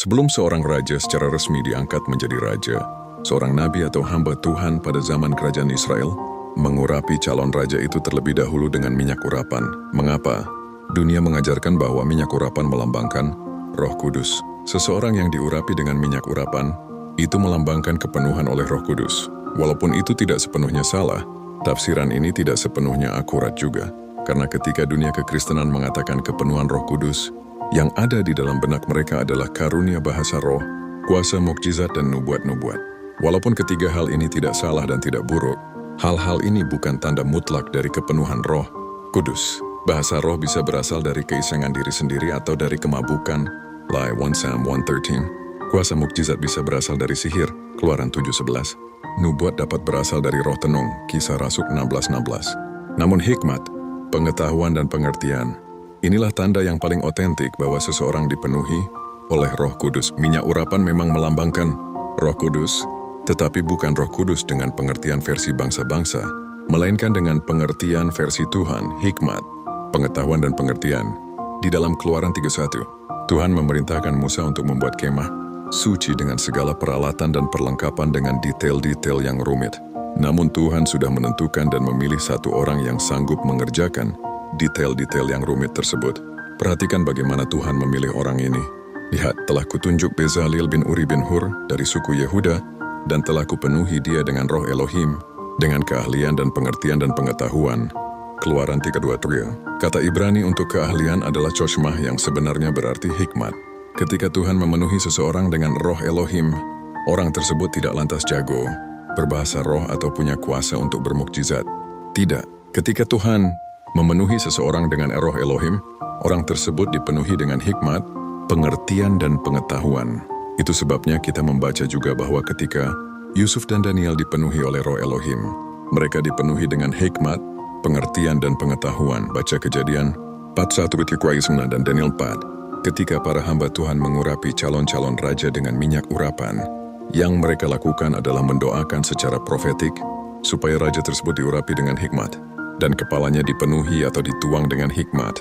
Sebelum seorang raja secara resmi diangkat menjadi raja, seorang nabi atau hamba Tuhan pada zaman kerajaan Israel mengurapi calon raja itu terlebih dahulu dengan minyak urapan. Mengapa? Dunia mengajarkan bahwa minyak urapan melambangkan Roh Kudus. Seseorang yang diurapi dengan minyak urapan, itu melambangkan kepenuhan oleh Roh Kudus. Walaupun itu tidak sepenuhnya salah, tafsiran ini tidak sepenuhnya akurat juga. Karena ketika dunia kekristenan mengatakan kepenuhan Roh Kudus, yang ada di dalam benak mereka adalah karunia bahasa roh, kuasa mukjizat dan nubuat-nubuat. Walaupun ketiga hal ini tidak salah dan tidak buruk, hal-hal ini bukan tanda mutlak dari kepenuhan Roh Kudus. Bahasa roh bisa berasal dari keisengan diri sendiri atau dari kemabukan, like 1 Sam 1:13. Kuasa mukjizat bisa berasal dari sihir, Keluaran 7:11. Nubuat dapat berasal dari roh tenung, Kisah Rasul 16:16. Namun hikmat, pengetahuan dan pengertian, inilah tanda yang paling otentik bahwa seseorang dipenuhi oleh Roh Kudus. Minyak urapan memang melambangkan Roh Kudus, tetapi bukan Roh Kudus dengan pengertian versi bangsa-bangsa, melainkan dengan pengertian versi Tuhan, hikmat, pengetahuan dan pengertian. Di dalam Keluaran 3:1, Tuhan memerintahkan Musa untuk membuat kemah suci dengan segala peralatan dan perlengkapan dengan detail-detail yang rumit. Namun Tuhan sudah menentukan dan memilih satu orang yang sanggup mengerjakan detail-detail yang rumit tersebut. Perhatikan bagaimana Tuhan memilih orang ini. Lihat, telah kutunjuk Bezalel bin Uri bin Hur dari suku Yehuda, dan telah kupenuhi dia dengan roh Elohim, dengan keahlian dan pengertian dan pengetahuan. Keluaran 3:23. Kata Ibrani untuk keahlian adalah choshmah yang sebenarnya berarti hikmat. Ketika Tuhan memenuhi seseorang dengan roh Elohim, orang tersebut tidak lantas jago, berbahasa roh atau punya kuasa untuk bermukjizat. Tidak. Ketika Tuhan memenuhi seseorang dengan roh Elohim, orang tersebut dipenuhi dengan hikmat, pengertian dan pengetahuan. Itu sebabnya kita membaca juga bahwa ketika Yusuf dan Daniel dipenuhi oleh roh Elohim, mereka dipenuhi dengan hikmat, pengertian dan pengetahuan. Baca Kejadian 41:9 dan Daniel 4. Ketika para hamba Tuhan mengurapi calon-calon raja dengan minyak urapan, yang mereka lakukan adalah mendoakan secara profetik supaya raja tersebut diurapi dengan hikmat, dan kepalanya dipenuhi atau dituang dengan hikmat.